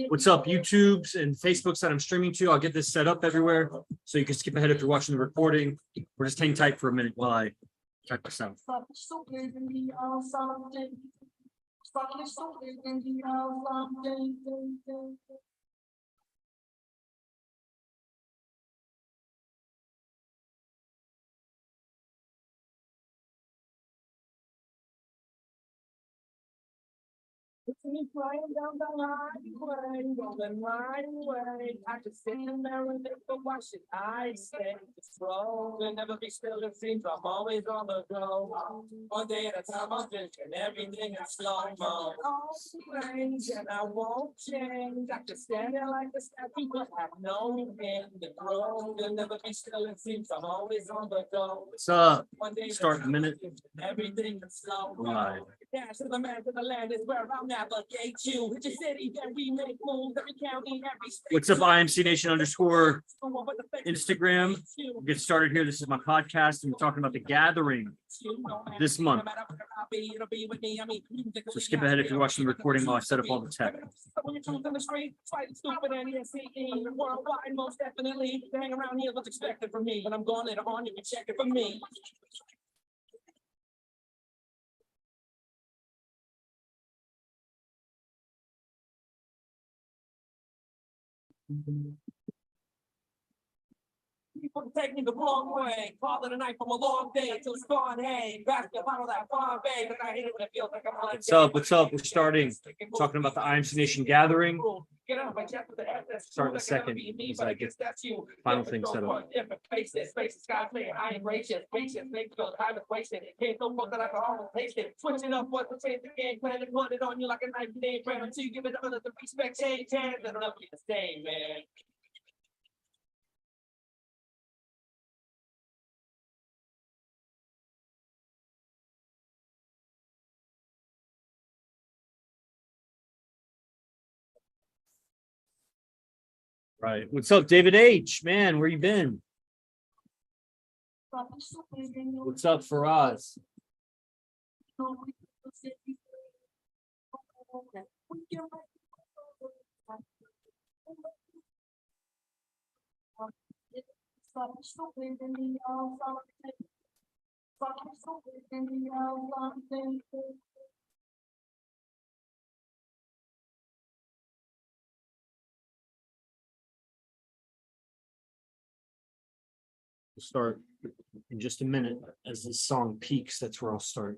What's up, YouTubes and Facebooks that I'm streaming to? I'll get this set up everywhere so you can skip ahead if you're watching the recording. We're just hang tight for a minute while I check this out. It's me flying down the highway, rolling my way. I just sit in there and think, but why should I stay slow? Will never be still, it seems I'm always on the go. One day at a time, I'm drinking everything in slow-mo. All strange, and I won't change. I just stand there like a statue, but have no end to grow. Will never be still, it seems I'm always on the go. What's up? Start in a minute. Everything is slow-mo. Right. Dash to the man to the land is where I'll navigate you. It's a city that we make moves, every county, every state. What's up, IMC Nation _, Instagram. We'll get started here. This is my podcast, and we're talking about the gathering this month. So skip ahead if you're watching the recording while I set up all the tech. Worldwide, most definitely. Hang around here, what's expected from me, but I'm going later on, you can check it for me. People take me the wrong way, call it a night from a long day till it's gone. Hey, grab the bottle that far away, but I hate it when it feels like I'm on. What's up? What's up? We're starting talking about the IMC Nation gathering. Start in a second as I get final things set up. Faces, God's man, I ain't gracious, patience, make the time is wasted. Can't no more that I can always taste it. Switching up what the change the game plan and put it on you like a knife name brand until you give it other the respect change hands and it'll be the same, man. Right. What's up, David H? Man, where you been? What's up, Faraz? We'll start in just a minute as this song peaks. That's where I'll start.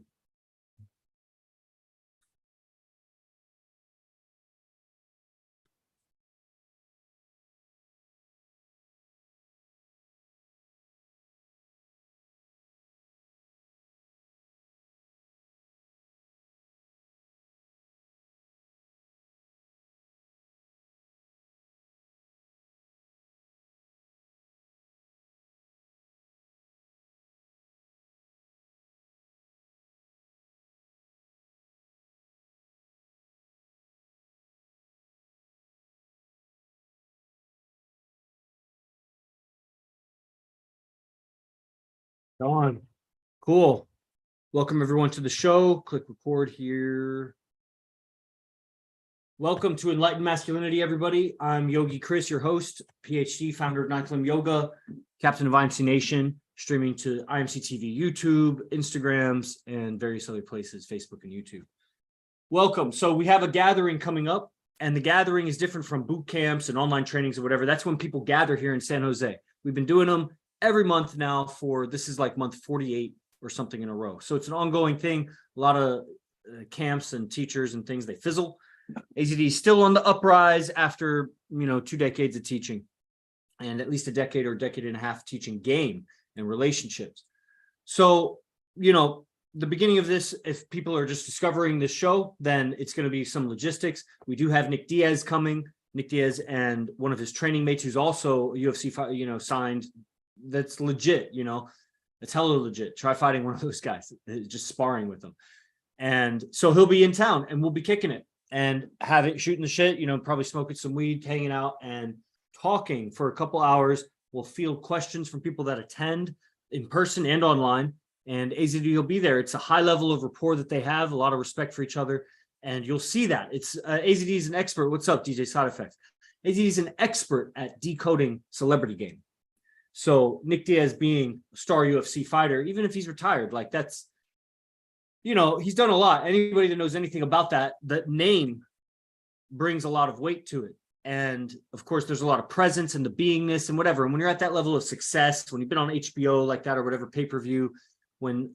Go on. Cool. Welcome everyone to the show. Click record here. Welcome to Enlightened Masculinity, everybody. I'm Yogi Chris, your host, PhD, founder of 9th Limb Yoga, captain of IMC Nation, streaming to IMC TV, YouTube, Instagrams, and various other places, Facebook and YouTube. Welcome. So we have a gathering coming up, and the gathering is different from boot camps and online trainings or whatever. That's when people gather here in San Jose. We've been doing them every month now this is like month 48 or something in a row. So it's an ongoing thing. A lot of camps and teachers and things, they fizzle. AZD is still on the uprise after, 2 decades of teaching and at least a decade or a decade and a half teaching game and relationships. So, the beginning of this, if people are just discovering this show, then it's going to be some logistics. We do have Nick Diaz coming. Nick Diaz and one of his training mates who's also a UFC, signed. That's legit, it's hella legit. Try fighting one of those guys, just sparring with them. And so he'll be in town and we'll be kicking it and shooting the shit, probably smoking some weed, hanging out and talking for a couple hours. We'll field questions from people that attend in person and online, and AZD will be there. It's a high level of rapport that they have, a lot of respect for each other. And you'll see that. It's AZD is an expert. What's up, DJ Side Effects? AZD is an expert at decoding celebrity game. So Nick Diaz being a star UFC fighter, even if he's retired, like that's, you know, he's done a lot. Anybody that knows anything about that name brings a lot of weight to it. And of course, there's a lot of presence and the beingness and whatever. And when you're at that level of success, when you've been on HBO like that or whatever pay-per-view, when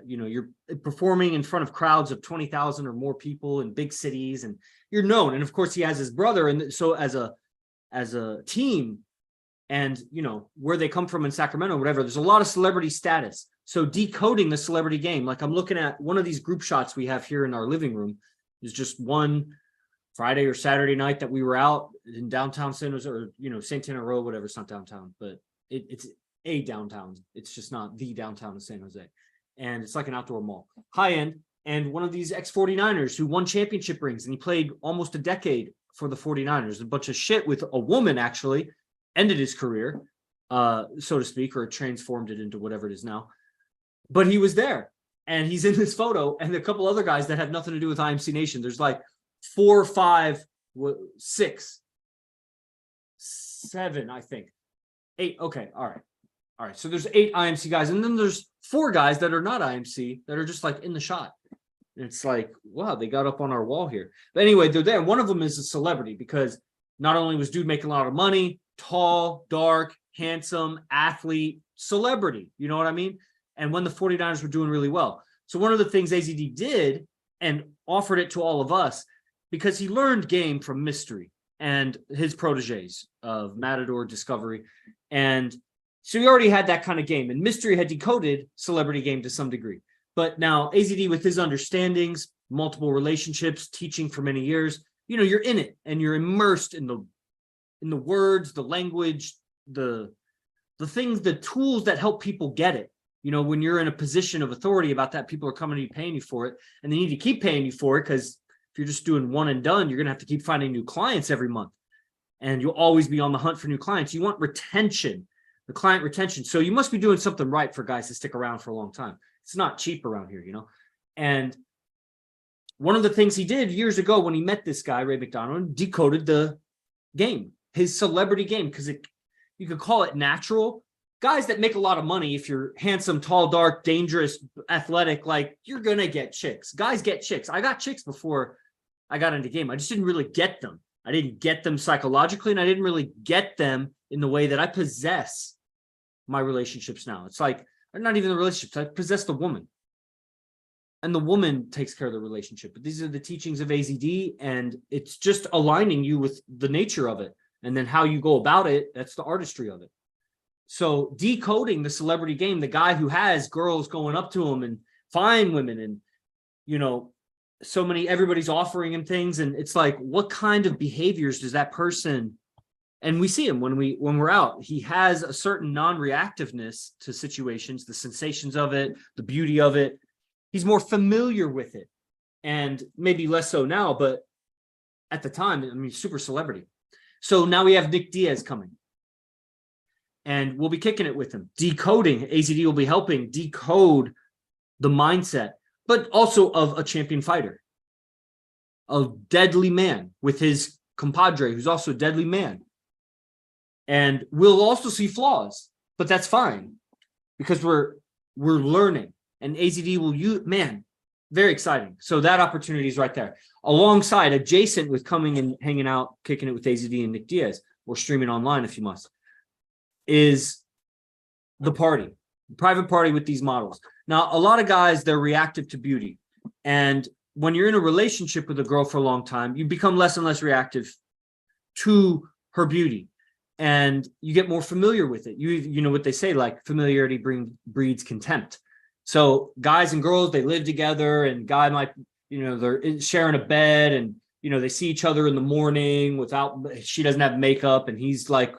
you know, you're performing in front of crowds of 20,000 or more people in big cities, and you're known. And of course, he has his brother, and so as a team, and you know where they come from in Sacramento, whatever. There's a lot of celebrity status. So decoding the celebrity game, like I'm looking at one of these group shots we have here in our living room, is just one Friday or Saturday night that we were out in downtown San Jose, or you know, Santana Row, whatever. It's not downtown, but it's a downtown. It's just not the downtown of San Jose, and it's like an outdoor mall, high end. And one of these ex-49ers who won championship rings, and he played almost a decade for the 49ers. A bunch of shit with a woman actually ended his career, so to speak, or transformed it into whatever it is now. But he was there, and he's in this photo, and a couple other guys that have nothing to do with IMC Nation. There's like 4, 5, 6, 7, I think. 8. Okay, all right. So there's 8 IMC guys, and then there's 4 guys that are not IMC that are just like in the shot. And it's like, wow, they got up on our wall here. But anyway, they're there. One of them is a celebrity, because not only was dude making a lot of money, tall, dark, handsome, athlete, celebrity. You know what I mean? And when the 49ers were doing really well. So one of the things AZD did and offered it to all of us, because he learned game from Mystery and his proteges of Matador, Discovery. And so he already had that kind of game. And Mystery had decoded celebrity game to some degree. But now AZD, with his understandings, multiple relationships, teaching for many years, you know, you're in it and you're immersed in the words, the language, the things, the tools that help people get it. You know, when you're in a position of authority about that, people are coming to you, paying you for it, and they need to keep paying you for it, because if you're just doing one and done, you're going to have to keep finding new clients every month, and you'll always be on the hunt for new clients. You want retention, the client retention. So you must be doing something right for guys to stick around for a long time. It's not cheap around here, you know. And one of the things he did years ago when he met this guy, Ray McDonald, decoded the game, his celebrity game, because you could call it natural. Guys that make a lot of money, if you're handsome, tall, dark, dangerous, athletic, like, you're going to get chicks. Guys get chicks. I got chicks before I got into game. I just didn't really get them. I didn't get them psychologically, and I didn't really get them in the way that I possess my relationships now. It's like, not even the relationships. I possess the woman, and the woman takes care of the relationship. But these are the teachings of AZD, and it's just aligning you with the nature of it. And then how you go about it, that's the artistry of it. So decoding the celebrity game, the guy who has girls going up to him and fine women, and, you know, so many, everybody's offering him things. And it's like, what kind of behaviors does that person, and we see him when we're out, he has a certain non-reactiveness to situations, the sensations of it, the beauty of it. He's more familiar with it, and maybe less so now, but at the time, I mean, super celebrity. So now we have Nick Diaz coming, and we'll be kicking it with him. Decoding, AZD will be helping decode the mindset, but also of a champion fighter, a deadly man with his compadre, who's also a deadly man. And we'll also see flaws, but that's fine, because we're learning, and AZD will use, man, very exciting. So that opportunity is right there. Alongside, adjacent with coming and hanging out, kicking it with AZD and Nick Diaz, or streaming online if you must, is the party, private party with these models. Now, a lot of guys, they're reactive to beauty. And when you're in a relationship with a girl for a long time, you become less and less reactive to her beauty, and you get more familiar with it. You know what they say, like, familiarity breeds contempt. So guys and girls, they live together, and guy might, you know, they're sharing a bed, and, you know, they see each other in the morning she doesn't have makeup, and he's like,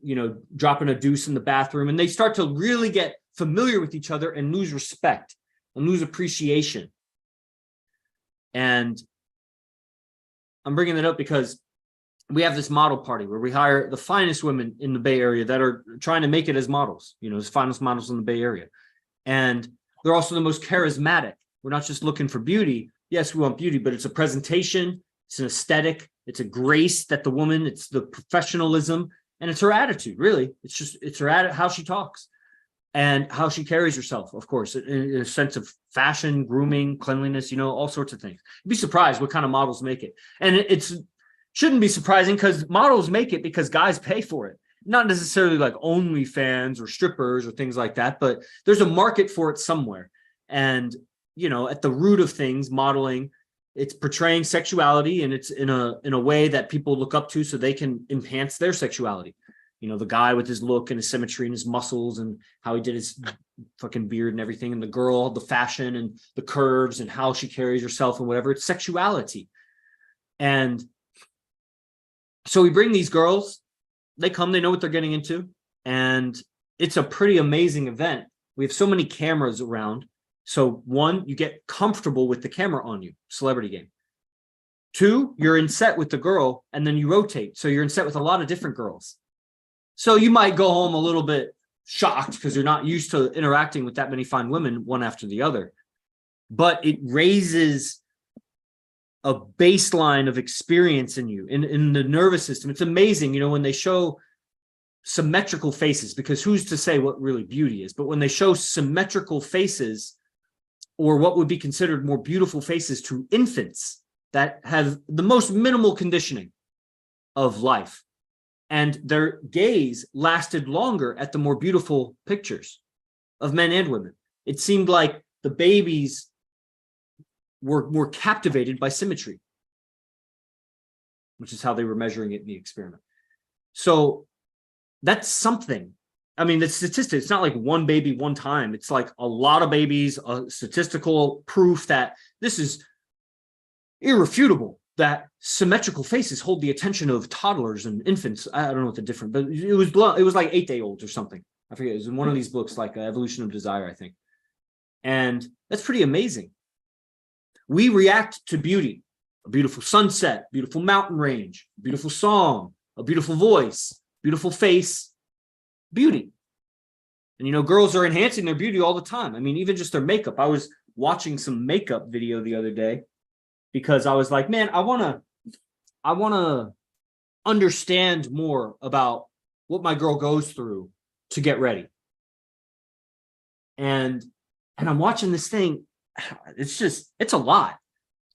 you know, dropping a deuce in the bathroom, and they start to really get familiar with each other and lose respect and lose appreciation. And I'm bringing that up because we have this model party where we hire the finest women in the Bay Area that are trying to make it as models, you know, as finest models in the Bay Area. And they're also the most charismatic. We're not just looking for beauty. Yes, we want beauty, but it's a presentation, it's an aesthetic, it's a grace that the woman, it's the professionalism, and it's her attitude, really. It's her attitude, how she talks and how she carries herself, of course, in a sense of fashion, grooming, cleanliness, all sorts of things. You'd be surprised what kind of models make it. And it's shouldn't be surprising because models make it because guys pay for it. Not necessarily like OnlyFans or strippers or things like that, but there's a market for it somewhere. And, at the root of things, modeling, it's portraying sexuality, and it's in a way that people look up to so they can enhance their sexuality. The guy with his look and his symmetry and his muscles and how he did his fucking beard and everything, and the girl, the fashion and the curves and how she carries herself and whatever. It's sexuality. And so we bring these girls, they come, they know what they're getting into, and it's a pretty amazing event. We have so many cameras around. So one, you get comfortable with the camera on you, celebrity game. Two, you're in set with the girl and then you rotate. So you're in set with a lot of different girls. So you might go home a little bit shocked because you're not used to interacting with that many fine women one after the other. But it raises a baseline of experience in you, in the nervous system. It's amazing, when they show symmetrical faces, because who's to say what really beauty is? But when they show symmetrical faces, or what would be considered more beautiful faces to infants that have the most minimal conditioning of life, and their gaze lasted longer at the more beautiful pictures of men and women. It seemed like the babies were more captivated by symmetry, which is how they were measuring it in the experiment. So that's something. I mean, the statistics, it's not like one baby, one time. It's like a lot of babies, statistical proof that this is irrefutable, that symmetrical faces hold the attention of toddlers and infants. I don't know what the difference, but it was like 8-day-olds or something. I forget. It was in one of these books, like Evolution of Desire, I think. And that's pretty amazing. We react to beauty, a beautiful sunset, beautiful mountain range, beautiful song, a beautiful voice, beautiful face, beauty. And girls are enhancing their beauty all the time. I mean, even just their makeup. I was watching some makeup video the other day because I was like, man, I want to understand more about what my girl goes through to get ready. And I'm watching this thing. It's a lot,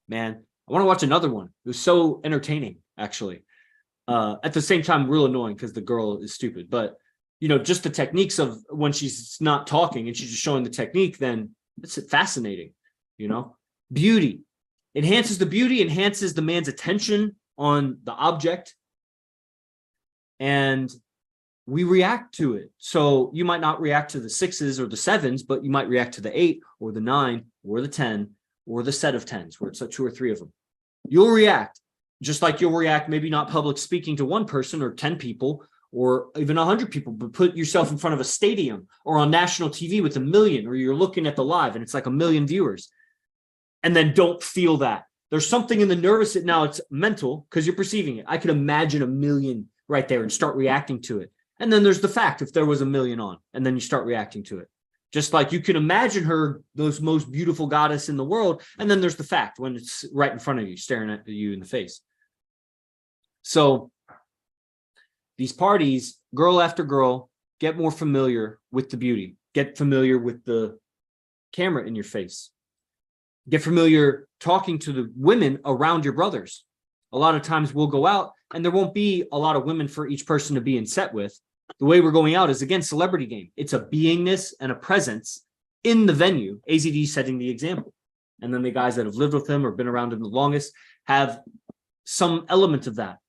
man. I want to watch another one. It was so entertaining, actually. At the same time, real annoying because the girl is stupid. But, just the techniques of when she's not talking and she's just showing the technique, then it's fascinating, Beauty. Enhances the beauty, enhances the man's attention on the object. And we react to it. So you might not react to the 6s or the 7s, but you might react to the 8 or the 9 or the 10 or the set of 10s where it's like 2 or 3 of them. You'll react just like you'll react, maybe not public speaking to one person or 10 people or even 100 people, but put yourself in front of a stadium or on national TV with 1 million, or you're looking at the live and it's like 1 million viewers. And then don't feel that. There's something in the nervous, now it's mental because you're perceiving it. I could imagine 1 million right there and start reacting to it. And then there's the fact if there was 1 million on, and then you start reacting to it. Just like you can imagine her, the most beautiful goddess in the world, and then there's the fact when it's right in front of you, staring at you in the face. So these parties, girl after girl, get more familiar with the beauty. Get familiar with the camera in your face. Get familiar talking to the women around your brothers. A lot of times we'll go out and there won't be a lot of women for each person to be in set with. The way we're going out is, again, celebrity game. It's a beingness and a presence in the venue, AZD setting the example. And then the guys that have lived with him or been around him the longest have some element of that.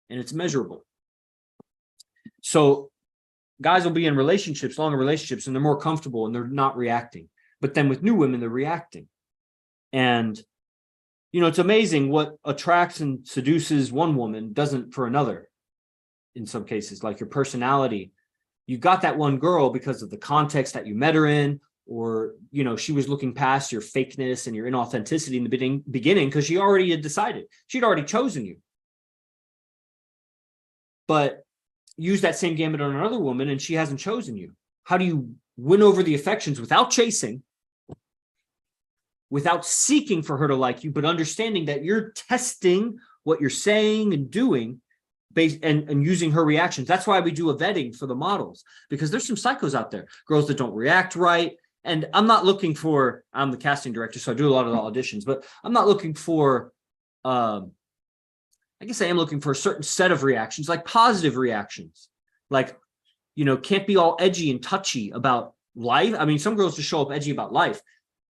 And it's measurable. So guys will be in relationships, longer relationships, and they're more comfortable and they're not reacting. But then with new women, they're reacting. And it's amazing what attracts and seduces one woman doesn't for another. In some cases, like your personality, you got that one girl because of the context that you met her in, or, she was looking past your fakeness and your inauthenticity in the beginning because she already had decided. She'd already chosen you. But use that same gambit on another woman and she hasn't chosen you. How do you win over the affections without chasing, without seeking for her to like you, but understanding that you're testing what you're saying and doing based and using her reactions. That's why we do a vetting for the models, because there's some psychos out there, girls that don't react right. And I'm not looking for, I'm the casting director, so I do a lot of the auditions, but I'm not looking for, I guess I am looking for a certain set of reactions, like positive reactions. Like, can't be all edgy and touchy about life. I mean, some girls just show up edgy about life.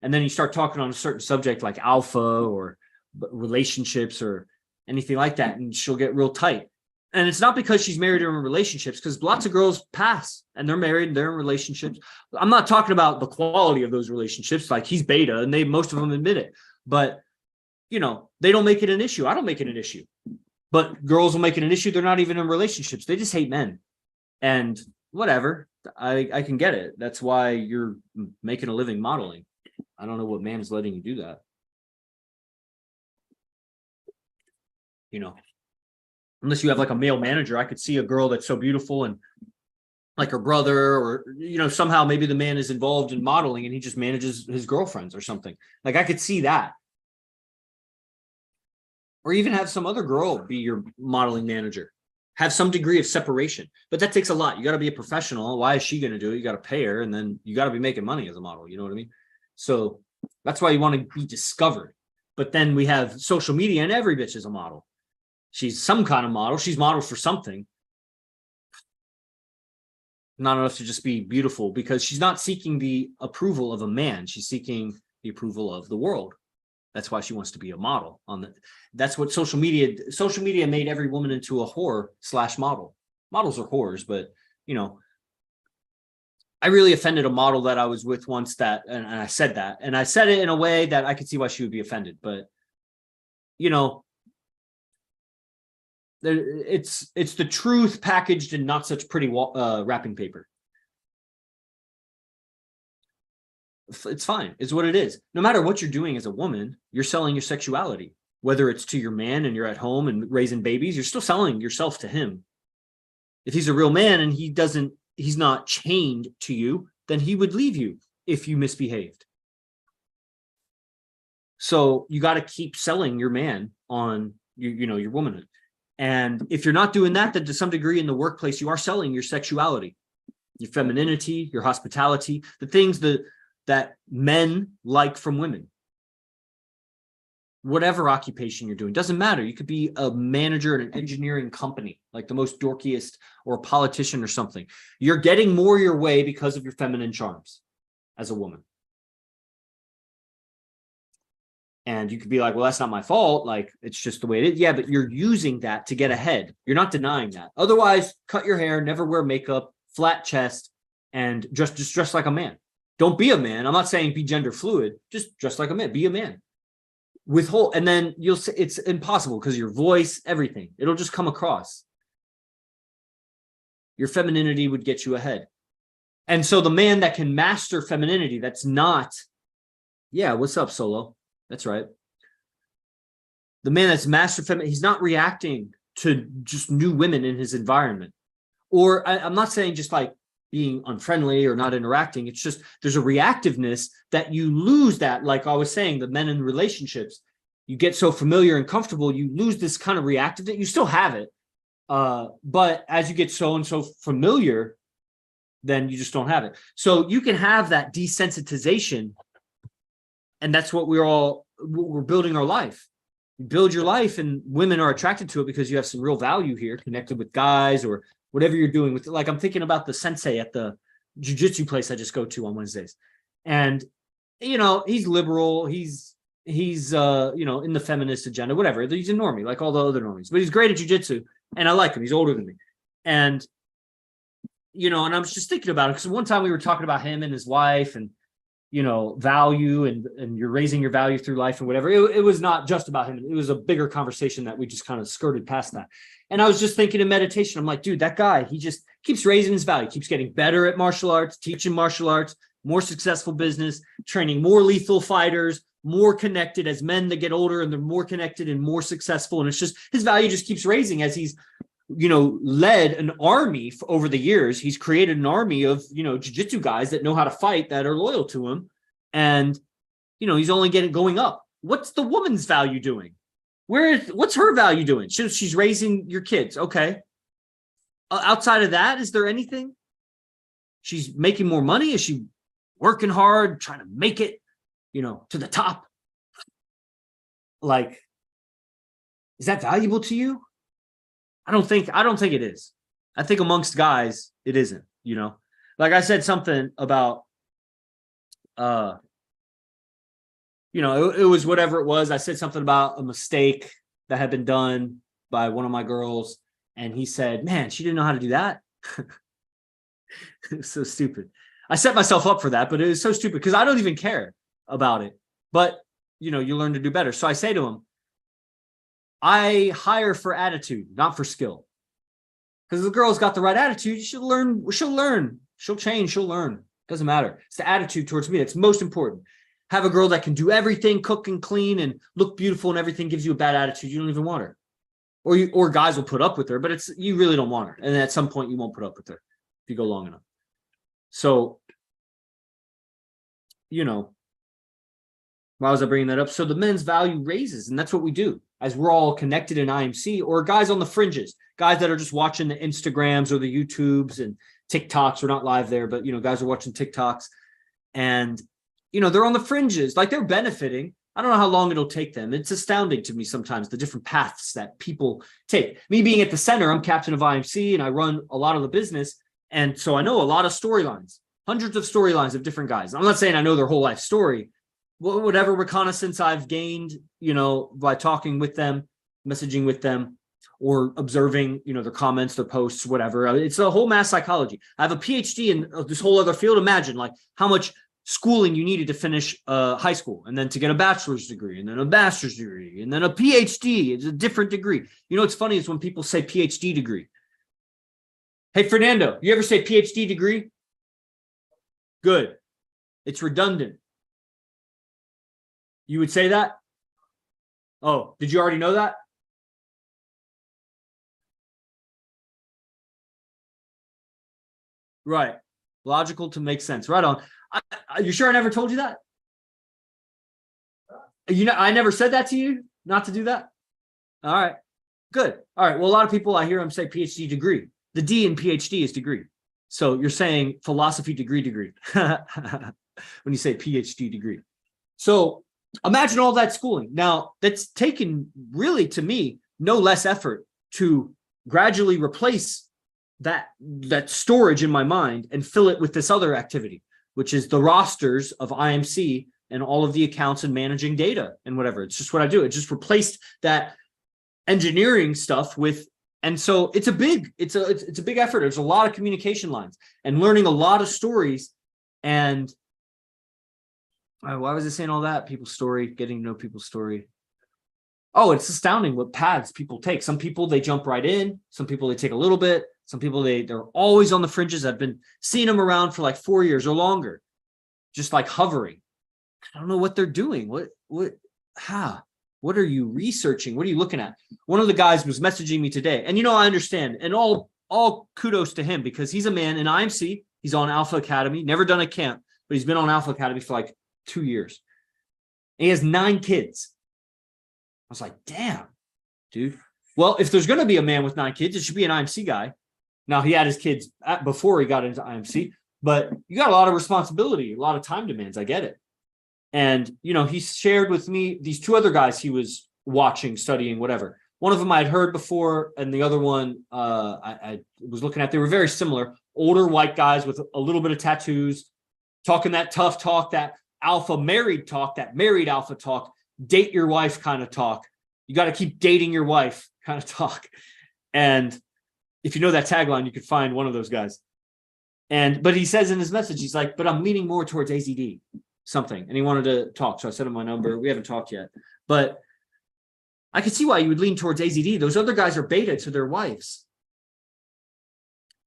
And then you start talking on a certain subject like alpha or relationships or anything like that, and she'll get real tight. And it's not because she's married or in relationships, because lots of girls pass and they're married and they're in relationships. I'm not talking about the quality of those relationships. Like, he's beta and most of them admit it. But, they don't make it an issue. I don't make it an issue. But girls will make it an issue. They're not even in relationships. They just hate men. And whatever. I can get it. That's why you're making a living modeling. I don't know what man is letting you do that. Unless you have like a male manager. I could see a girl that's so beautiful and like her brother, or, somehow maybe the man is involved in modeling and he just manages his girlfriends or something. Like, I could see that. Or even have some other girl be your modeling manager. Have some degree of separation. But that takes a lot. You got to be a professional. Why is she going to do it? You got to pay her, and then you got to be making money as a model. You know what I mean? So that's why you want to be discovered. But then we have social media, and every bitch is a model. She's some kind of model. She's modeled for something. Not enough to just be beautiful, because she's not seeking the approval of a man. She's seeking the approval of the world. That's why she wants to be a model. That's what social media made every woman into a whore/model. Models are whores, but I really offended a model that I was with once, and I said that, and I said it in a way that I could see why she would be offended. But it's the truth packaged in not such pretty wrapping paper. It's fine. It's what it is. No matter what you're doing as a woman, you're selling your sexuality. Whether it's to your man and you're at home and raising babies, you're still selling yourself to him. If he's a real man and he's not chained to you, then he would leave you if you misbehaved. So you got to keep selling your man on your womanhood. And if you're not doing that, then to some degree in the workplace, you are selling your sexuality, your femininity, your hospitality, the things that men like from women. Whatever occupation you're doing, doesn't matter. You could be a manager in an engineering company, like the most dorkiest, or a politician or something. You're getting more your way because of your feminine charms as a woman. And you could be like, well, that's not my fault. Like, it's just the way it is. Yeah, but you're using that to get ahead. You're not denying that. Otherwise, cut your hair, never wear makeup, flat chest, and just dress like a man. Don't be a man. I'm not saying be gender fluid. Just dress like a man. Be a man. And then you'll say it's impossible because your voice, everything, it'll just come across. Your femininity would get you ahead. And so the man that can master femininity, that's not, yeah, what's up, Solo? That's right. The man that's master femininity, he's not reacting to just new women in his environment. Or I'm not saying just like being unfriendly or not interacting. It's just there's a reactiveness that you lose that. Like I was saying, the men in relationships, you get so familiar and comfortable, you lose this kind of reactiveness. You still have it. But as you get so familiar, then you just don't have it. So you can have that desensitization. And that's what we're building our life. You build your life, and women are attracted to it because you have some real value here, connected with guys or whatever you're doing with. Like, I'm thinking about the sensei at the jiu-jitsu place I just go to on Wednesdays. And, he's liberal. He's in the feminist agenda, whatever. He's a normie, like all the other normies, but he's great at jiu-jitsu, and I like him. He's older than me. And, and I was just thinking about it because one time we were talking about him and his wife and, value and you're raising your value through life and whatever. It was not just about him. It was a bigger conversation that we just kind of skirted past that. And I was just thinking in meditation, I'm like, dude, that guy, he just keeps raising his value, keeps getting better at martial arts, teaching martial arts, more successful business, training more lethal fighters, more connected as men that get older, and they're more connected and more successful. And it's just, his value just keeps raising as he's led an army over the years. He's created an army of, jiu-jitsu guys that know how to fight, that are loyal to him. And, he's only going up. What's the woman's value doing? What's her value doing? She's raising your kids. Okay. Outside of that, is there anything? She's making more money. Is she working hard, trying to make it, to the top? Like, is that valuable to you? I don't think it is. I think amongst guys, it isn't, like I said something about, it was whatever it was. I said something about a mistake that had been done by one of my girls. And he said, man, she didn't know how to do that. It's so stupid. I set myself up for that, but it was so stupid because I don't even care about it. But, you learn to do better. So I say to him, I hire for attitude, not for skill. Because the girl's got the right attitude, she'll learn. She'll change, she'll learn. Doesn't matter. It's the attitude towards me that's most important. Have a girl that can do everything, cook and clean and look beautiful and everything, gives you a bad attitude, you don't even want her. Or guys will put up with her, but you really don't want her. And at some point you won't put up with her if you go long enough. So, why was I bringing that up? So the men's value raises, and that's what we do as we're all connected in IMC, or guys on the fringes, guys that are just watching the Instagrams or the YouTubes and TikToks. We're not live there, but, guys are watching TikToks and, they're on the fringes, like they're benefiting. I don't know how long it'll take them. It's astounding to me sometimes, the different paths that people take. Me being at the center, I'm captain of IMC and I run a lot of the business. And so I know a lot of storylines, hundreds of storylines of different guys. I'm not saying I know their whole life story. Whatever reconnaissance I've gained, by talking with them, messaging with them, or observing, their comments, their posts, whatever. It's a whole mass psychology. I have a PhD in this whole other field. Imagine like how much schooling you needed to finish high school, and then to get a bachelor's degree, and then a master's degree, and then a PhD. It's a different degree. What's funny is when people say PhD degree. Hey, Fernando, you ever say PhD degree? Good. It's redundant. You would say that? Oh, did you already know that? Right. Logical to make sense. Right on. You sure I never told you that? I never said that to you, not to do that? All right. Good. All right. Well, a lot of people, I hear them say PhD degree. The D in PhD is degree. So you're saying philosophy degree when you say PhD degree. So imagine all that schooling. Now, that's taken really, to me, no less effort to gradually replace that storage in my mind and fill it with this other activity, which is the rosters of IMC and all of the accounts and managing data and whatever. It's just what I do. It just replaced that engineering stuff with, and so it's a big effort. There's a lot of communication lines and learning a lot of stories. And why was I saying all that? People's story, getting to know people's story. Oh, it's astounding what paths people take. Some people, they jump right in. Some people, they take a little bit. Some people, they're always on the fringes. I've been seeing them around for like 4 years or longer, just like hovering. I don't know what they're doing. What are you researching? What are you looking at? One of the guys was messaging me today, and I understand, and all kudos to him because he's a man in IMC. He's on Alpha Academy, never done a camp, but he's been on Alpha Academy for like 2 years. And he has 9 kids. I was like, damn, dude. Well, if there's going to be a man with 9 kids, it should be an IMC guy. Now, he had his kids before he got into IMC, but you got a lot of responsibility, a lot of time demands. I get it. And, he shared with me these 2 other guys he was watching, studying, whatever. One of them I had heard before, and the other one I was looking at. They were very similar. Older white guys with a little bit of tattoos, talking that tough talk, that alpha married talk, that married alpha talk, date your wife kind of talk. You got to keep dating your wife kind of talk. And if you know that tagline, you could find one of those guys. But he says in his message, he's like, but I'm leaning more towards AZD something. And he wanted to talk. So I sent him my number. We haven't talked yet, but I could see why you would lean towards AZD. Those other guys are beta to their wives.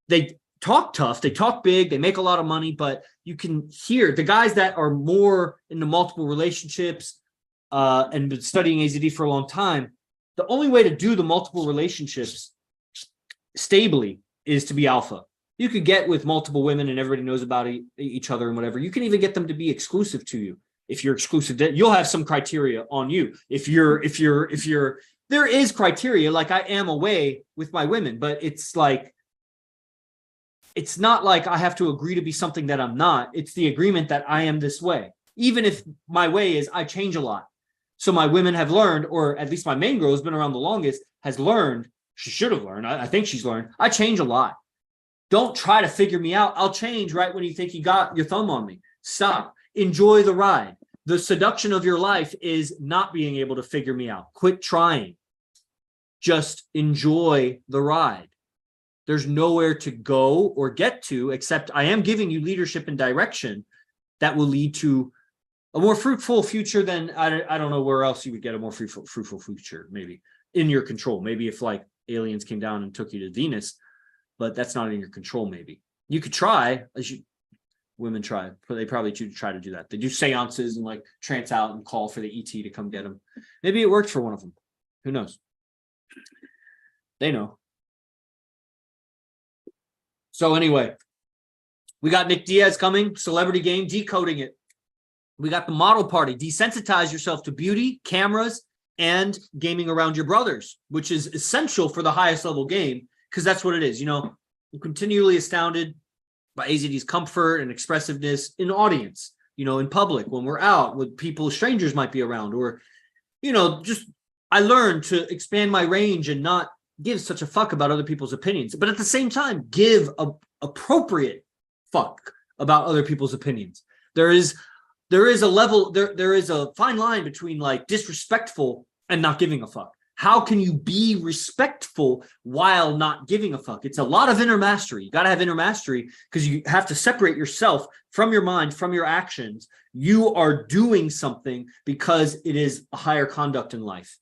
They talk tough. They talk big. They make a lot of money, but you can hear the guys that are more into multiple relationships and been studying AZD for a long time. The only way to do the multiple relationships stably is to be alpha. You could get with multiple women and everybody knows about each other and whatever. You can even get them to be exclusive to you. If you're exclusive, you'll have some criteria on you. If you're, there is criteria, like I am away with my women, but it's like, it's not like I have to agree to be something that I'm not. It's the agreement that I am this way. Even if my way is I change a lot. So my women have learned, or at least my main girl who's been around the longest has learned, she should have learned, I think she's learned, I change a lot. Don't try to figure me out. I'll change right when you think you got your thumb on me. Stop. Enjoy the ride. The seduction of your life is not being able to figure me out. Quit trying. Just enjoy the ride. There's nowhere to go or get to, except I am giving you leadership and direction that will lead to a more fruitful future than, I don't know where else you would get a more fruitful future, maybe in your control. Maybe if like aliens came down and took you to Venus, but that's not in your control. Maybe you could try, as you women try, but they probably try to do that. They do seances and like trance out and call for the ET to come get them. Maybe it worked for one of them. Who knows? They know. So anyway, we got Nick Diaz coming, celebrity game, decoding it. We got the model party, desensitize yourself to beauty, cameras, and gaming around your brothers, which is essential for the highest level game, because that's what it is. You know, I'm continually astounded by AZD's comfort and expressiveness in audience, you know, in public, when we're out with people, strangers might be around, or, you know, just I learned to expand my range and not give such a fuck about other people's opinions, but at the same time, give a appropriate fuck about other people's opinions. There is a level, there is a fine line between like disrespectful and not giving a fuck. How can you be respectful while not giving a fuck? It's a lot of inner mastery. You got to have inner mastery because you have to separate yourself from your mind, from your actions. You are doing something because it is a higher conduct in life.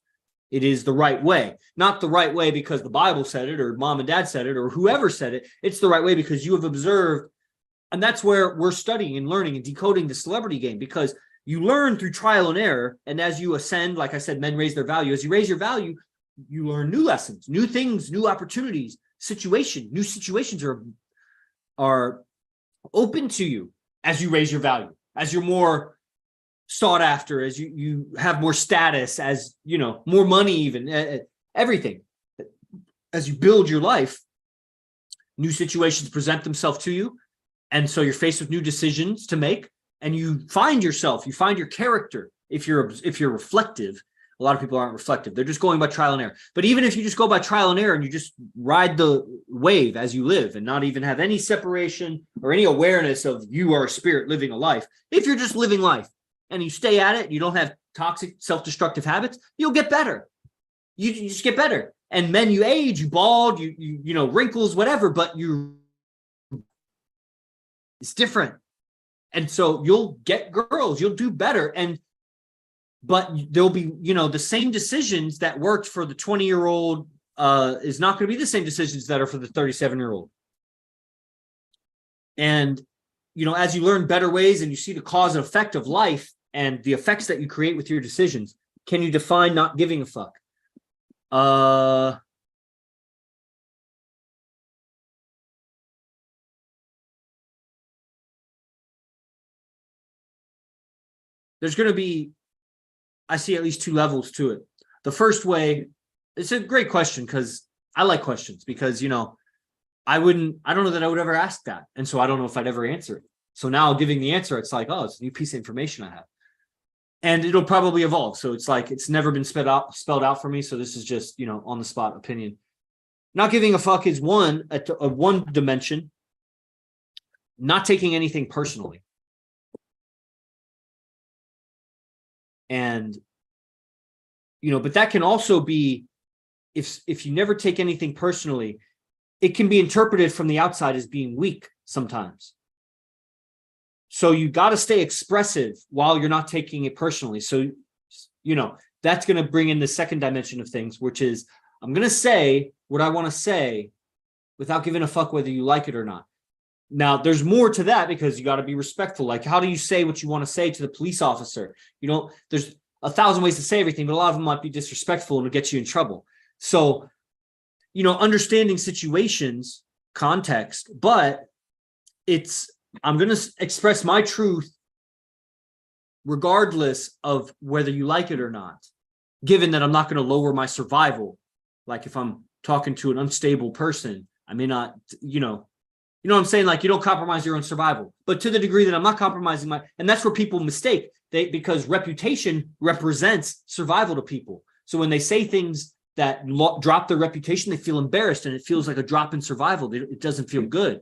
It is the right way, not the right way because the Bible said it or mom and dad said it or whoever said it. It's the right way because you have observed. And that's where we're studying and learning and decoding the celebrity game, because you learn through trial and error. And as you ascend, like I said, men raise their value. As you raise your value, you learn new lessons, new things, new opportunities, new situations are open to you as you raise your value, as you're more sought after, as you have more status, as you know, more money, even everything. As you build your life, new situations present themselves to you. And so you're faced with new decisions to make, and you find yourself, you find your character. If you're reflective, a lot of people aren't reflective. They're just going by trial and error. But even if you just go by trial and error and you just ride the wave as you live and not even have any separation or any awareness of you are a spirit living a life, if you're just living life and you stay at it, you don't have toxic, self-destructive habits, you'll get better. You just get better. And men, you age, you bald, you know, wrinkles, whatever, but it's different. And so you'll get girls, you'll do better. But there'll be, you know, the same decisions that worked for the 20-year-old is not going to be the same decisions that are for the 37-year-old. And, you know, as you learn better ways and you see the cause and effect of life and the effects that you create with your decisions, can you define not giving a fuck? There's going to be, I see at least two levels to it. The first way, it's a great question because I like questions because, you know, I don't know that I would ever ask that. And so I don't know if I'd ever answer it. So now giving the answer, it's like, oh, it's a new piece of information I have. And it'll probably evolve. So it's like, it's never been spelled out for me. So this is just, you know, on the spot opinion. Not giving a fuck is one dimension, not taking anything personally. And, you know, but that can also be, if you never take anything personally, it can be interpreted from the outside as being weak sometimes. So you got to stay expressive while you're not taking it personally. So, you know, that's going to bring in the second dimension of things, which is I'm going to say what I want to say without giving a fuck whether you like it or not. Now, there's more to that because you got to be respectful. Like, how do you say what you want to say to the police officer? You know, there's 1,000 ways to say everything, but a lot of them might be disrespectful and it'll get you in trouble. So understanding situations, context, but I'm going to express my truth regardless of whether you like it or not, given that I'm not going to lower my survival. Like if I'm talking to an unstable person, I may not, you know what I'm saying? Like you don't compromise your own survival, but to the degree that I'm not compromising and that's where people mistake because reputation represents survival to people. So when they say things that drop their reputation, they feel embarrassed and it feels like a drop in survival. It doesn't feel good.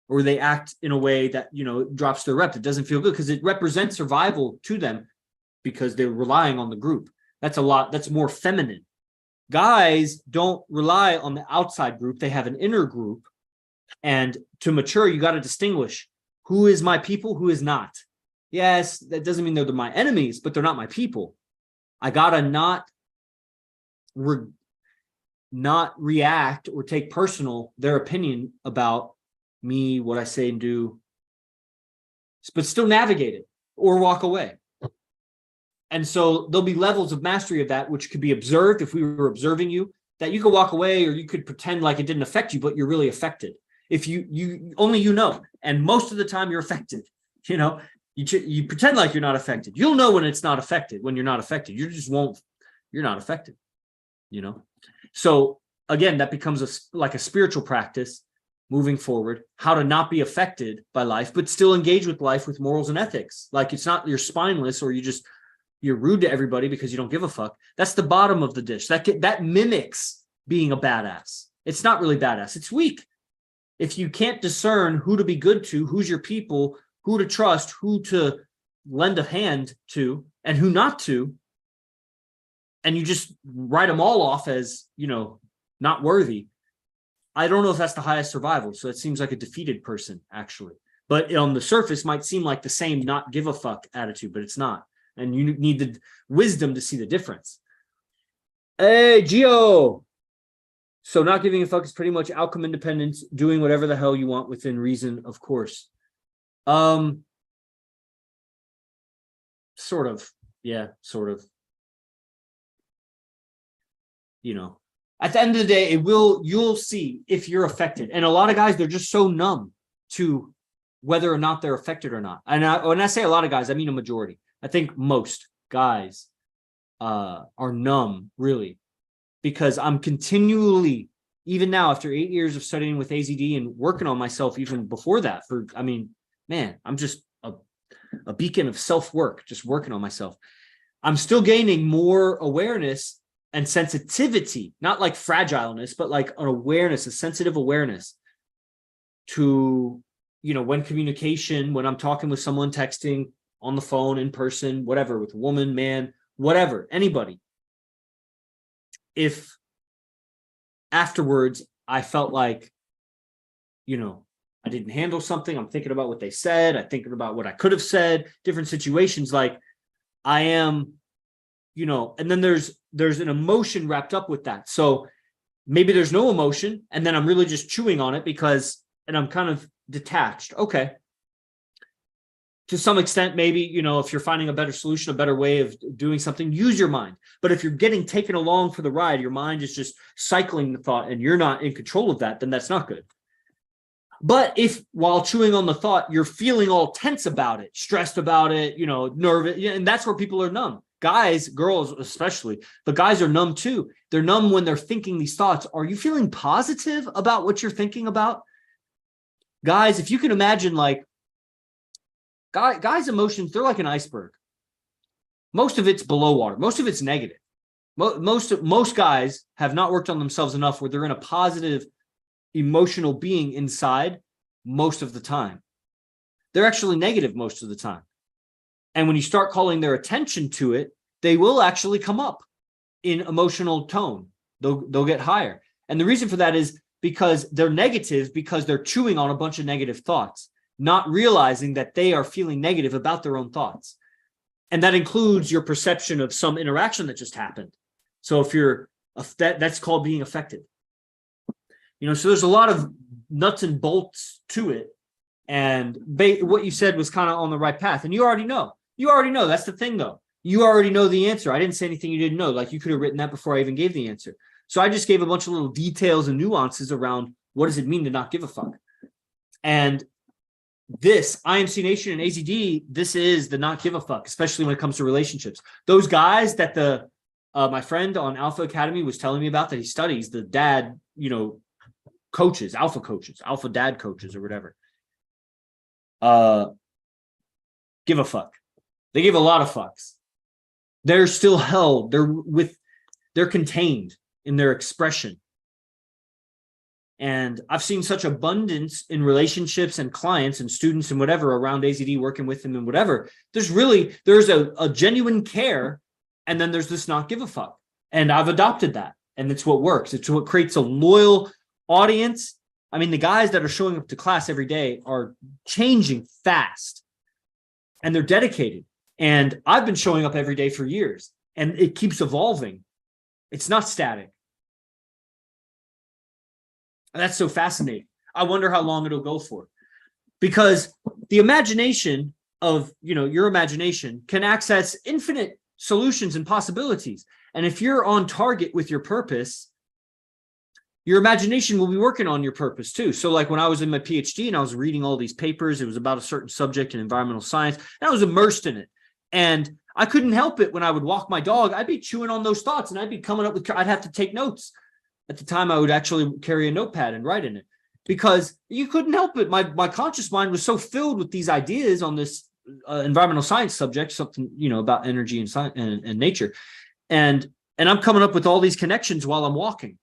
Or they act in a way that, drops their rep. It doesn't feel good because it represents survival to them because they're relying on the group. That's more feminine. Guys don't rely on the outside group. They have an inner group. And to mature, you got to distinguish who is my people, who is not. Yes, that doesn't mean they're my enemies, but they're not my people. I got to not react or take personal their opinion about me, what I say and do, but still navigate it or walk away. And so there'll be levels of mastery of that, which could be observed if we were observing you, that you could walk away or you could pretend like it didn't affect you, but you're really affected. If you only and most of the time you're affected, you pretend like you're not affected. You'll know when it's not affected, when you're not affected. You're not affected, So again, that becomes like a spiritual practice moving forward, how to not be affected by life, but still engage with life with morals and ethics. Like it's not you're spineless or you're rude to everybody because you don't give a fuck. That's the bottom of the dish. That mimics being a badass. It's not really badass. It's weak. If you can't discern who to be good to, who's your people, who to trust, who to lend a hand to, and who not to, and you just write them all off as, not worthy, I don't know if that's the highest survival. So it seems like a defeated person, actually. But on the surface might seem like the same not give a fuck attitude, but it's not. And you need the wisdom to see the difference. Hey, Gio. So not giving a fuck is pretty much outcome independence, doing whatever the hell you want within reason, of course. Sort of. Yeah, sort of. At the end of the day, you'll see if you're affected. And a lot of guys, they're just so numb to whether or not they're affected or not. And when I say a lot of guys, I mean a majority. I think most guys are numb, really, because I'm continually, even now, after 8 years of studying with AZD and working on myself, even before that, I'm just a beacon of self-work, just working on myself. I'm still gaining more awareness and sensitivity, not like fragileness, but like an awareness, a sensitive awareness to, when I'm talking with someone, texting, on the phone, in person, whatever, with a woman, man, whatever, anybody. If afterwards I felt like, I didn't handle something, I'm thinking about what they said, I'm thinking about what I could have said, different situations, like I am, and then there's an emotion wrapped up with that. So maybe there's no emotion, and then I'm really just chewing on it and I'm kind of detached. Okay. To some extent, maybe, if you're finding a better solution, a better way of doing something, use your mind. But if you're getting taken along for the ride, your mind is just cycling the thought and you're not in control of that, then that's not good. But if while chewing on the thought, you're feeling all tense about it, stressed about it, nervous, and that's where people are numb. Guys, girls especially, but guys are numb too. They're numb when they're thinking these thoughts. Are you feeling positive about what you're thinking about? Guys, if you can imagine, like, guys' emotions, they're like an iceberg. Most of it's below water. Most of it's negative. Most guys have not worked on themselves enough where they're in a positive emotional being inside most of the time. They're actually negative most of the time. And when you start calling their attention to it, they will actually come up in emotional tone. They'll get higher. And the reason for that is because they're negative, because they're chewing on a bunch of negative thoughts, not realizing that they are feeling negative about their own thoughts. And that includes your perception of some interaction that just happened. So if that's called being affected. So there's a lot of nuts and bolts to it. And what you said was kind of on the right path. And you already know. That's the thing, though. You already know the answer. I didn't say anything you didn't know. Like, you could have written that before I even gave the answer. So I just gave a bunch of little details and nuances around what does it mean to not give a fuck. And this IMC Nation and AZD, this is the not give a fuck, especially when it comes to relationships. Those guys that my friend on Alpha Academy was telling me about that he studies, the dad, coaches, alpha dad coaches or whatever. Give a fuck. They give a lot of fucks. They're still held. They're contained in their expression. And I've seen such abundance in relationships and clients and students and whatever around AZD, working with them and whatever. There's a genuine care. And then there's this not give a fuck. And I've adopted that. And it's what works. It's what creates a loyal audience. I mean, the guys that are showing up to class every day are changing fast. And they're dedicated. And I've been showing up every day for years. And it keeps evolving. It's not static. That's so fascinating. I wonder how long it'll go for. Because the imagination of, your imagination can access infinite solutions and possibilities. And if you're on target with your purpose, your imagination will be working on your purpose too. So like when I was in my PhD and I was reading all these papers, it was about a certain subject in environmental science, and I was immersed in it. And I couldn't help it when I would walk my dog, I'd be chewing on those thoughts and I'd be coming up with, I'd have to take notes. At the time, I would actually carry a notepad and write in it because you couldn't help it. My conscious mind was so filled with these ideas on this environmental science subject, something, about energy and science and nature. And I'm coming up with all these connections while I'm walking.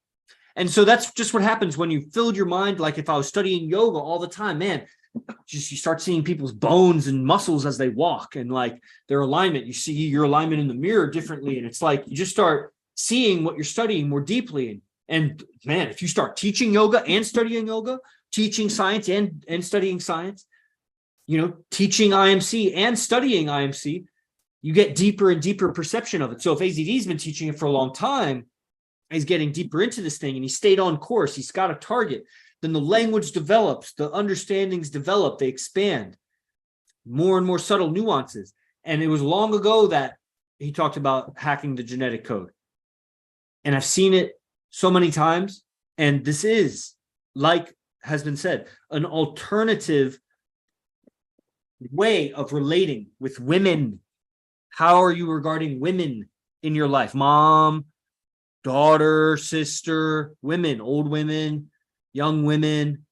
And so that's just what happens when you filled your mind. Like if I was studying yoga all the time, man, you start seeing people's bones and muscles as they walk and like their alignment. You see your alignment in the mirror differently. And it's like you just start seeing what you're studying more deeply. And man, if you start teaching yoga and studying yoga, teaching science and studying science, teaching IMC and studying IMC, you get deeper and deeper perception of it. So if AZD's been teaching it for a long time, he's getting deeper into this thing and he stayed on course, he's got a target, then the language develops, the understandings develop, they expand, more and more subtle nuances. And it was long ago that he talked about hacking the genetic code. And I've seen it so many times. And this is, like has been said, an alternative way of relating with women. How are you regarding women in your life? Mom, daughter, sister, women, old women, young women,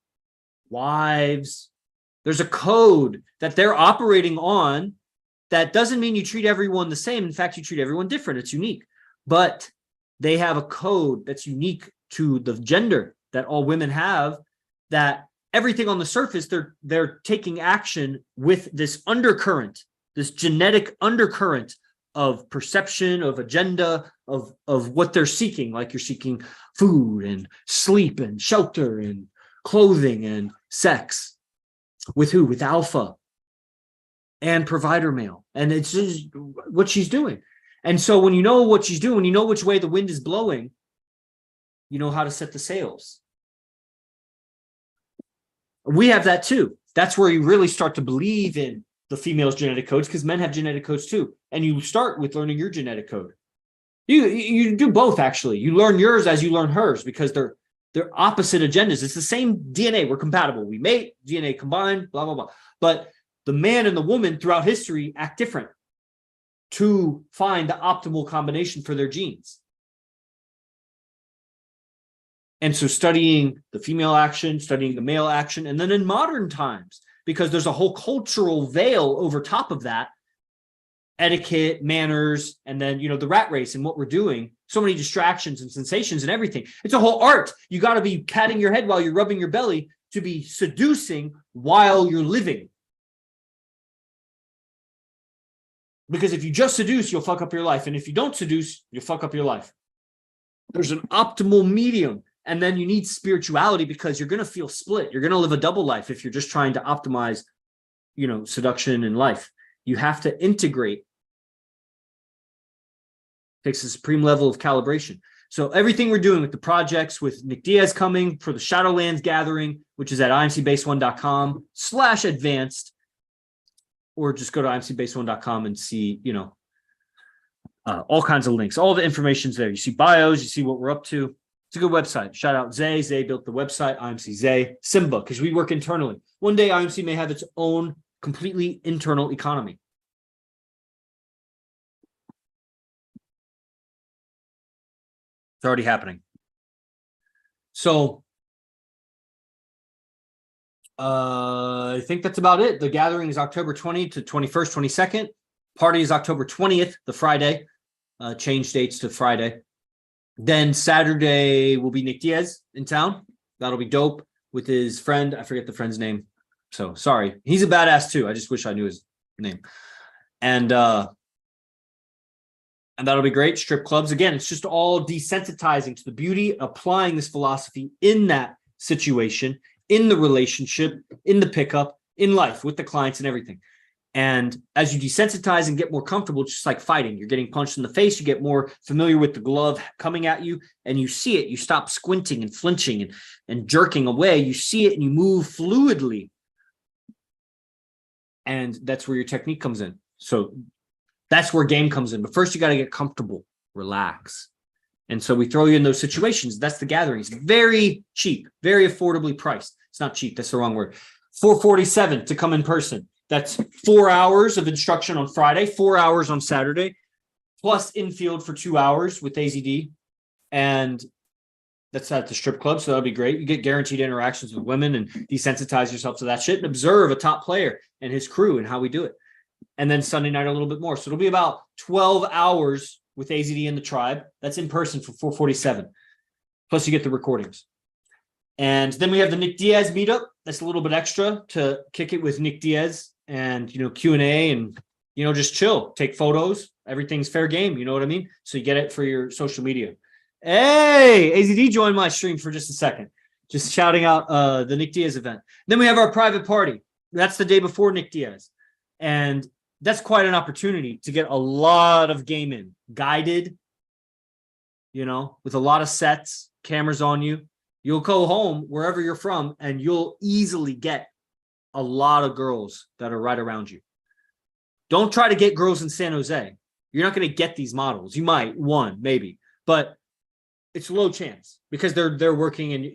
wives. There's a code that they're operating on that doesn't mean you treat everyone the same. In fact, you treat everyone different. It's unique. But they have a code that's unique to the gender that all women have, that everything on the surface, they're taking action with this undercurrent, this genetic undercurrent of perception, of agenda, of what they're seeking. Like you're seeking food and sleep and shelter and clothing and sex. With who? With alpha and provider male. And it's just what she's doing. And so when you know what she's doing, when you know which way the wind is blowing, you know how to set the sails. We have that too. That's where you really start to believe in the female's genetic codes, because men have genetic codes too. And you start with learning your genetic code. You do both, actually. You learn yours as you learn hers, because they're opposite agendas. It's the same DNA. We're compatible. We mate, DNA combined, blah, blah, blah. But the man and the woman throughout history act different to find the optimal combination for their genes. And so studying the female action, studying the male action, and then in modern times, because there's a whole cultural veil over top of that, etiquette, manners, and then, the rat race and what we're doing, so many distractions and sensations and everything. It's a whole art. You got to be patting your head while you're rubbing your belly to be seducing while you're living. Because if you just seduce, you'll fuck up your life. And if you don't seduce, you'll fuck up your life. There's an optimal medium. And then you need spirituality, because you're going to feel split. You're going to live a double life if you're just trying to optimize, seduction in life. You have to integrate. It takes a supreme level of calibration. So everything we're doing with the projects, with Nick Diaz coming for the SHADOWLANDS gathering, which is at imcbase1.com/advanced, or just go to imcbase1.com and see, all kinds of links. All the information's there. You see bios, you see what we're up to. It's a good website. Shout out Zay. Zay built the website. IMC Zay. Simba, because we work internally. One day IMC may have its own completely internal economy. It's already happening. So I think that's about it. The gathering is October 20th to 21st, 22nd. Party is October 20th, the Friday. Change dates to Friday. Then Saturday will be Nick Diaz in town. That'll be dope with his friend. I forget the friend's name. So sorry. He's a badass too. I just wish I knew his name. And that'll be great. Strip clubs. Again, it's just all desensitizing to the beauty, applying this philosophy in that situation, in the relationship, in the pickup, in life with the clients and everything. And as you desensitize and get more comfortable, just like fighting, you're getting punched in the face, you get more familiar with the glove coming at you and you see it. You stop squinting and flinching and jerking away. You see it and you move fluidly. And that's where your technique comes in. So that's where game comes in. But first, you got to get comfortable, relax. And so we throw you in those situations. That's the gathering. It's very cheap, very affordably priced. It's not cheap. That's the wrong word. $447 to come in person. That's 4 hours of instruction on Friday, 4 hours on Saturday, plus infield for 2 hours with AZD. And that's at the strip club. So that'll be great. You get guaranteed interactions with women and desensitize yourself to that shit and observe a top player and his crew and how we do it. And then Sunday night, a little bit more. So it'll be about 12 hours with AZD and the tribe. That's in person for $447. Plus you get the recordings. And then we have the Nick Diaz meetup. That's a little bit extra to kick it with Nick Diaz and, Q&A and, just chill, take photos. Everything's fair game. You know what I mean? So you get it for your social media. Hey, AZD joined my stream for just a second. Just shouting out the Nick Diaz event. Then we have our private party. That's the day before Nick Diaz. And that's quite an opportunity to get a lot of game in. Guided, with a lot of sets, cameras on you. You'll go home wherever you're from and you'll easily get a lot of girls that are right around you. Don't try to get girls in San Jose. You're not going to get these models. You might, one, maybe, but it's low chance because they're working and,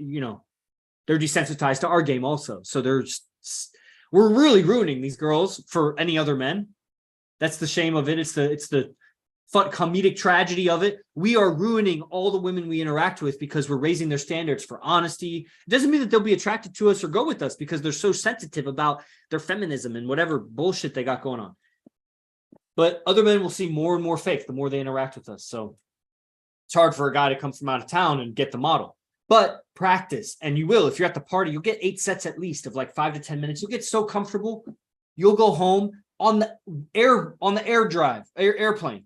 they're desensitized to our game also. So we're really ruining these girls for any other men. That's the shame of it. It's the fun comedic tragedy of it. We are ruining all the women we interact with because we're raising their standards for honesty. It doesn't mean that they'll be attracted to us or go with us because they're so sensitive about their feminism and whatever bullshit they got going on. But other men will see more and more fake the more they interact with us. So it's hard for a guy to come from out of town and get the model. But practice, and you will. If you're at the party, you'll get 8 sets at least of like 5 to 10 minutes. You'll get so comfortable. You'll go home on the airplane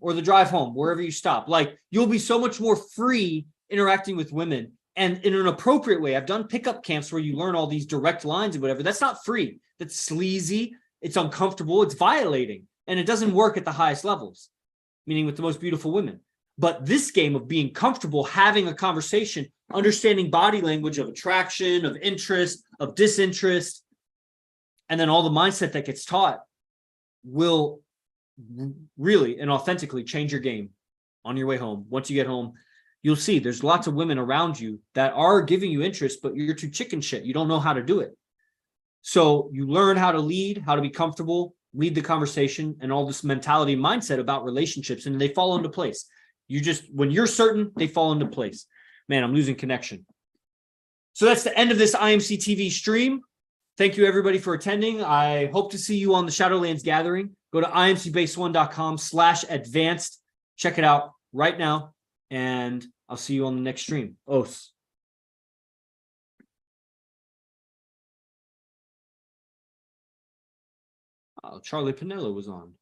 or the drive home, wherever you stop. Like you'll be so much more free interacting with women and in an appropriate way. I've done pickup camps where you learn all these direct lines and whatever. That's not free. That's sleazy. It's uncomfortable. It's violating. And it doesn't work at the highest levels, meaning with the most beautiful women. But this game of being comfortable, having a conversation, understanding body language of attraction, of interest, of disinterest, and then all the mindset that gets taught will really and authentically change your game on your way home. Once you get home, you'll see there's lots of women around you that are giving you interest, but you're too chicken shit. You don't know how to do it. So you learn how to lead, how to be comfortable, lead the conversation, and all this mentality and mindset about relationships, and they fall into place. When you're certain, they fall into place. Man, I'm losing connection. So that's the end of this IMC TV stream. Thank you, everybody, for attending. I hope to see you on the Shadowlands Gathering. Go to imcbase1.com/advanced. Check it out right now, and I'll see you on the next stream. Os. Oh, Charlie Pinello was on.